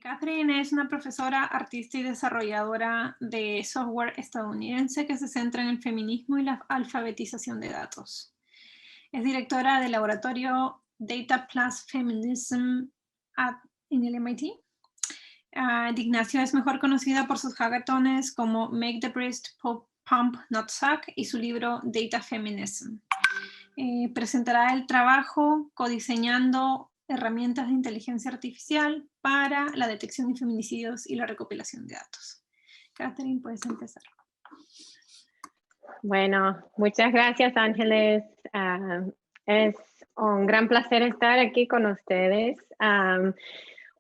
Catherine es una profesora, artista y desarrolladora de software estadounidense que se centra en el feminismo y la alfabetización de datos. Es directora del laboratorio Data Plus Feminism en el MIT. Ignacio es mejor conocida por sus hackatones como Make the Breast Pump Not Suck y su libro Data Feminism. Presentará el trabajo codiseñando herramientas de inteligencia artificial para la detección de feminicidios y la recopilación de datos. Catherine, puedes empezar. Bueno, muchas gracias, Ángeles. Es un gran placer estar aquí con ustedes.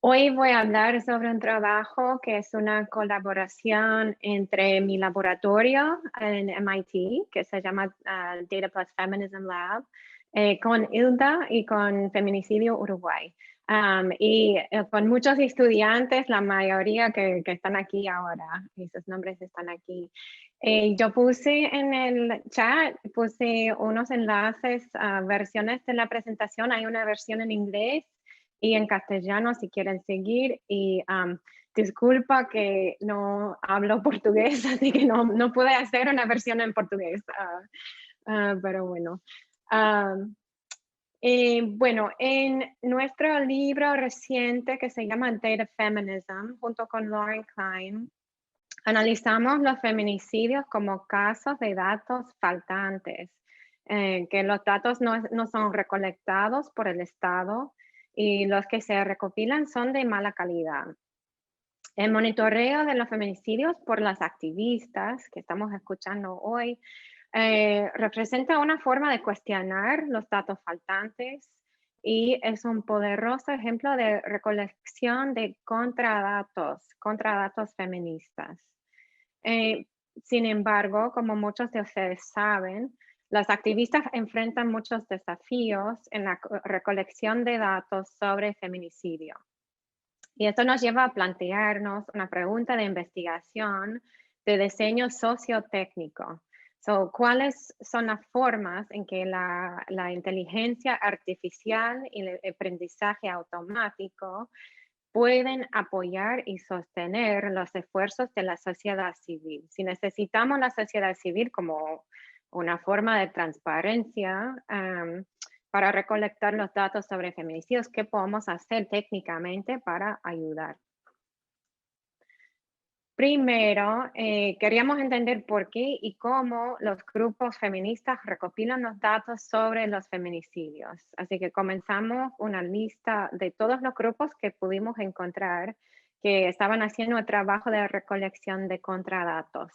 Hoy voy a hablar sobre un trabajo que es una colaboración entre mi laboratorio en MIT, que se llama Data Plus Feminism Lab, con ILDA y con Feminicidio Uruguay. Y con muchos estudiantes, la mayoría que están aquí ahora, y sus nombres están aquí. Yo puse en el chat, puse unos enlaces a versiones de la presentación. Hay una versión en inglés y en castellano si quieren seguir. Y disculpa que no hablo portugués, así que no pude hacer una versión en portugués. Pero bueno. Bueno, en nuestro libro reciente que se llama Data Feminism, junto con Lauren Klein, analizamos los feminicidios como casos de datos faltantes, que los datos no son recolectados por el Estado y los que se recopilan son de mala calidad. El monitoreo de los feminicidios por las activistas que estamos escuchando hoy representa una forma de cuestionar los datos faltantes y es un poderoso ejemplo de recolección de contradatos feministas. Sin embargo, como muchos de ustedes saben, las activistas enfrentan muchos desafíos en la recolección de datos sobre feminicidio. Y esto nos lleva a plantearnos una pregunta de investigación de diseño sociotécnico. ¿Cuáles son las formas en que la inteligencia artificial y el aprendizaje automático pueden apoyar y sostener los esfuerzos de la sociedad civil? Si necesitamos la sociedad civil como una forma de transparencia para recolectar los datos sobre feminicidios, ¿qué podemos hacer técnicamente para ayudar? Primero, queríamos entender por qué y cómo los grupos feministas recopilan los datos sobre los feminicidios. Así que comenzamos una lista de todos los grupos que pudimos encontrar que estaban haciendo el trabajo de recolección de contradatos.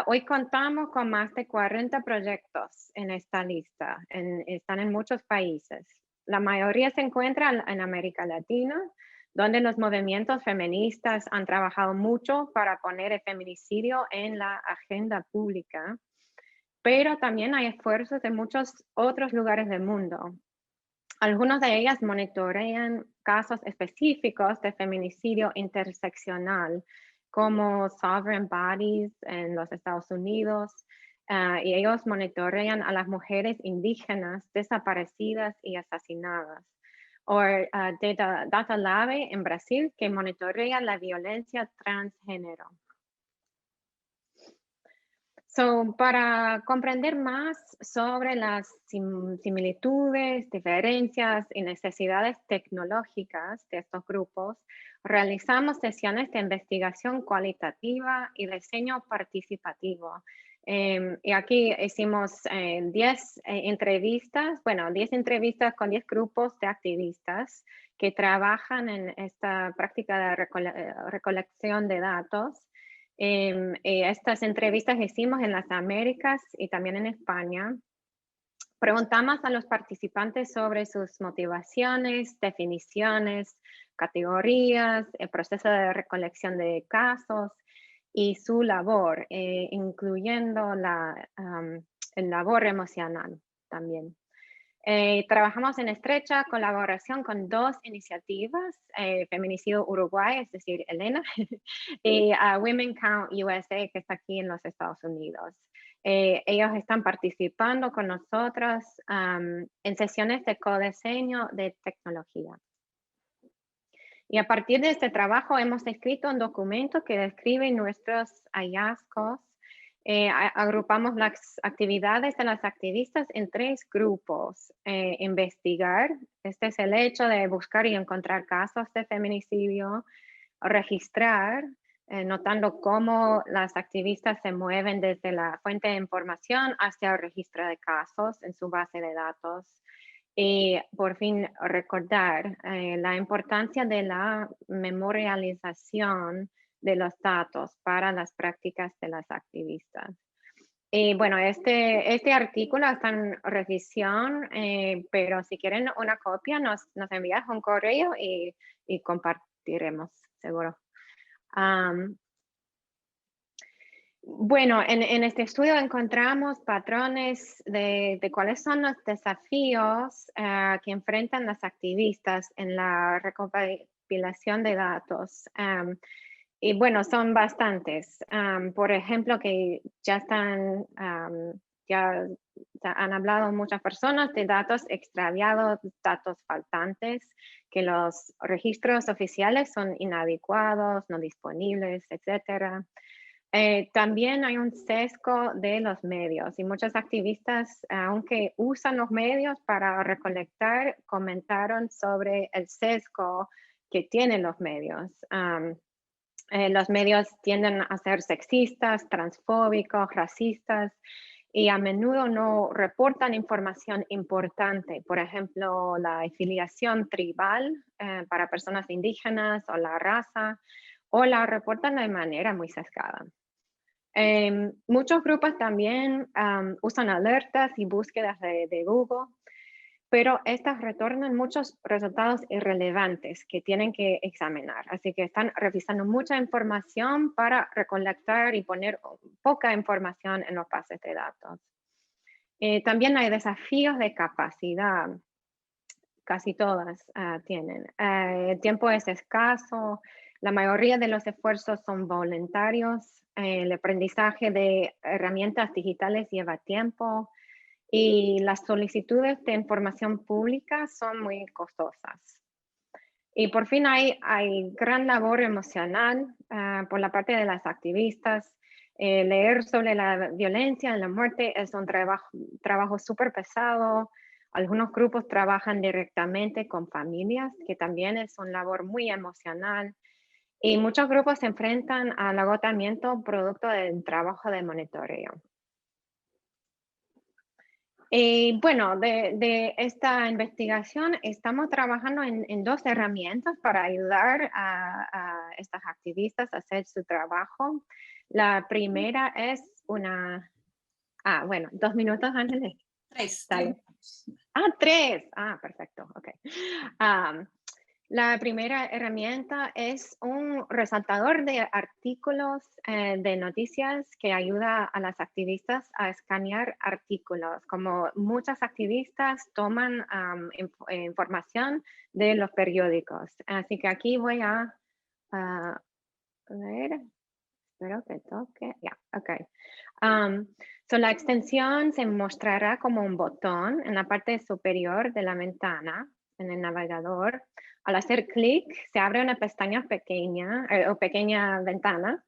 Hoy contamos con más de 40 proyectos en esta lista. Están en muchos países. La mayoría se encuentran en América Latina, donde los movimientos feministas han trabajado mucho para poner el feminicidio en la agenda pública, pero también hay esfuerzos de muchos otros lugares del mundo. Algunos de ellas monitorean casos específicos de feminicidio interseccional, como Sovereign Bodies en los Estados Unidos, y ellos monitorean a las mujeres indígenas desaparecidas y asesinadas. O Data Lab en Brasil, que monitorea la violencia transgénero. Para comprender más sobre las similitudes, diferencias y necesidades tecnológicas de estos grupos, realizamos sesiones de investigación cualitativa y diseño participativo. Y aquí hicimos 10 entrevistas, 10 entrevistas con 10 grupos de activistas que trabajan en esta práctica de recolección de datos. Estas entrevistas hicimos en las Américas y también en España. Preguntamos a los participantes sobre sus motivaciones, definiciones, categorías, el proceso de recolección de casos y su labor, incluyendo la labor emocional también. Trabajamos en estrecha colaboración con 2 iniciativas, Feminicidio Uruguay, es decir, Elena, y Women Count USA, que está aquí en los Estados Unidos. Ellos están participando con nosotros en sesiones de codiseño de tecnología. Y a partir de este trabajo hemos escrito un documento que describe nuestros hallazgos. Agrupamos las actividades de las activistas en 3 grupos. Investigar, este es el hecho de buscar y encontrar casos de feminicidio. Registrar, notando cómo las activistas se mueven desde la fuente de información hacia el registro de casos en su base de datos. Y por fin recordar la importancia de la memorialización de los datos para las prácticas de las activistas. Y bueno, este artículo está en revisión, pero si quieren una copia nos envías un correo y compartiremos, seguro. Bueno, en este estudio encontramos patrones de cuáles son los desafíos que enfrentan las activistas en la recopilación de datos. Y bueno, son bastantes. Por ejemplo, que ya han hablado muchas personas de datos extraviados, datos faltantes, que los registros oficiales son inadecuados, no disponibles, etcétera. También hay un sesgo de los medios y muchas activistas, aunque usan los medios para recolectar, comentaron sobre el sesgo que tienen los medios. Los medios tienden a ser sexistas, transfóbicos, racistas y a menudo no reportan información importante, por ejemplo, la afiliación tribal para personas indígenas o la raza, o la reportan de manera muy sesgada. Muchos grupos también usan alertas y búsquedas de Google, pero estas retornan muchos resultados irrelevantes que tienen que examinar. Así que están revisando mucha información para recolectar y poner poca información en los bases de datos. También hay desafíos de capacidad. Casi todas tienen. El tiempo es escaso. La mayoría de los esfuerzos son voluntarios. El aprendizaje de herramientas digitales lleva tiempo y las solicitudes de información pública son muy costosas. Y por fin hay gran labor emocional por la parte de las activistas. Leer sobre la violencia y la muerte es un trabajo súper pesado. Algunos grupos trabajan directamente con familias, que también es una labor muy emocional. Y muchos grupos se enfrentan al agotamiento producto del trabajo de monitoreo. Bueno, de esta investigación estamos trabajando en 2 herramientas para ayudar a estas activistas a hacer su trabajo. La primera es bueno, 2 minutos, Ángeles. 3. Dale. 3. Perfecto, ok. La primera herramienta es un resaltador de artículos de noticias que ayuda a las activistas a escanear artículos. Como muchas activistas toman información de los periódicos. Así que aquí voy a ver. Espero que toque. Ya, ok. La extensión se mostrará como un botón en la parte superior de la ventana en el navegador. Al hacer clic, se abre una pestaña pequeña o pequeña ventana.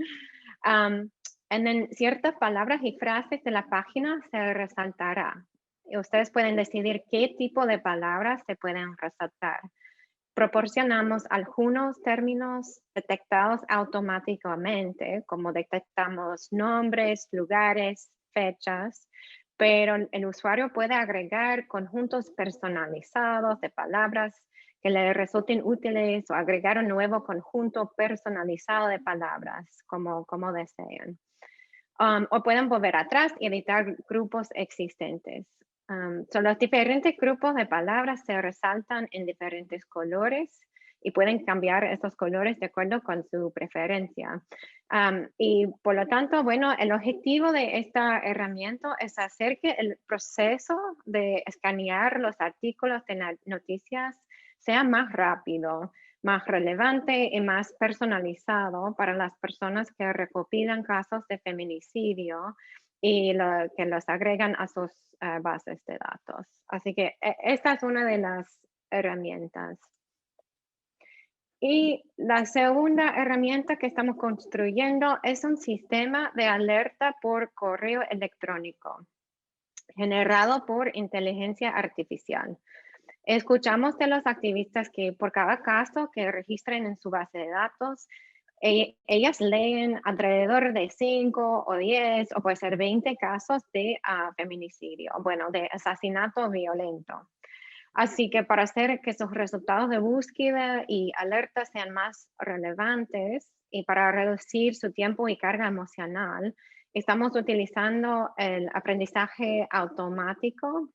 En ciertas palabras y frases de la página se resaltará. Y ustedes pueden decidir qué tipo de palabras se pueden resaltar. Proporcionamos algunos términos detectados automáticamente, como detectamos nombres, lugares, fechas, pero el usuario puede agregar conjuntos personalizados de palabras que le resulten útiles o agregar un nuevo conjunto personalizado de palabras, como deseen. O pueden volver atrás y editar grupos existentes. Los diferentes grupos de palabras se resaltan en diferentes colores y pueden cambiar estos colores de acuerdo con su preferencia. Y por lo tanto, bueno, el objetivo de esta herramienta es hacer que el proceso de escanear los artículos de noticias sea más rápido, más relevante y más personalizado para las personas que recopilan casos de feminicidio y que los agregan a sus bases de datos. Así que esta es una de las herramientas. Y la segunda herramienta que estamos construyendo es un sistema de alerta por correo electrónico generado por inteligencia artificial. Escuchamos de los activistas que por cada caso que registren en su base de datos, ellas leen alrededor de 5 o 10 o puede ser 20 casos de feminicidio, bueno, de asesinato violento. Así que para hacer que esos resultados de búsqueda y alertas sean más relevantes y para reducir su tiempo y carga emocional, estamos utilizando el aprendizaje automático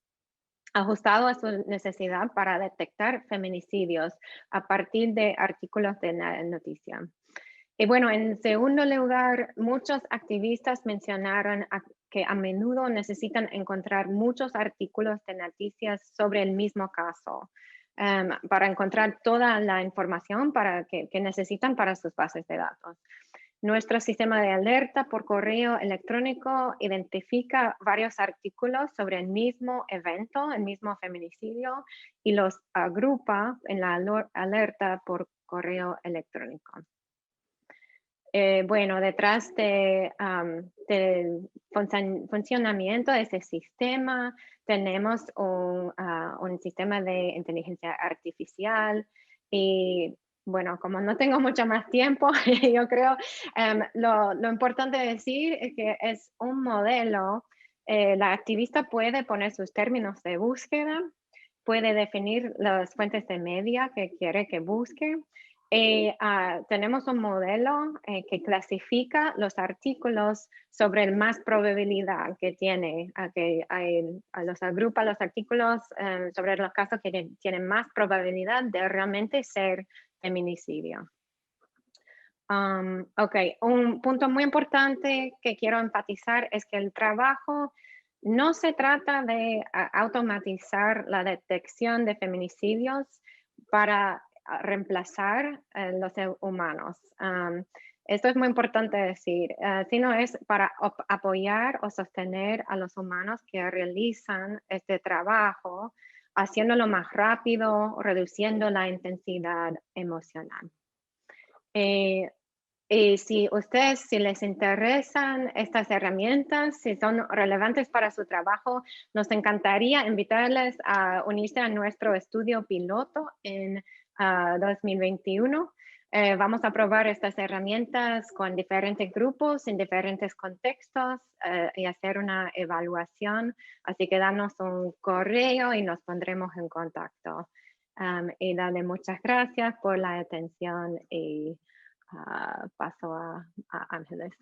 ajustado a su necesidad para detectar feminicidios a partir de artículos de noticia. Y bueno, en segundo lugar, muchos activistas mencionaron que a menudo necesitan encontrar muchos artículos de noticias sobre el mismo caso para encontrar toda la información que necesitan para sus bases de datos. Nuestro sistema de alerta por correo electrónico identifica varios artículos sobre el mismo evento, el mismo feminicidio, y los agrupa en la alerta por correo electrónico. Bueno, detrás del funcionamiento de ese sistema tenemos un sistema de inteligencia artificial y bueno, como no tengo mucho más tiempo, yo creo lo importante decir es que es un modelo. La activista puede poner sus términos de búsqueda, puede definir las fuentes de media que quiere que busque. Tenemos un modelo que clasifica los artículos sobre el más probabilidad que tiene, los agrupa los artículos sobre los casos que tienen más probabilidad de realmente ser feminicidio. Ok, un punto muy importante que quiero enfatizar es que el trabajo no se trata de automatizar la detección de feminicidios para reemplazar los humanos. Esto es muy importante decir, sino es para apoyar o sostener a los humanos que realizan este trabajo, haciéndolo más rápido, reduciendo la intensidad emocional. Si les interesan estas herramientas, si son relevantes para su trabajo, nos encantaría invitarles a unirse a nuestro estudio piloto en 2021. Vamos a probar estas herramientas con diferentes grupos en diferentes contextos y hacer una evaluación. Así que danos un correo y nos pondremos en contacto. Y dale muchas gracias por la atención y paso a Ángeles.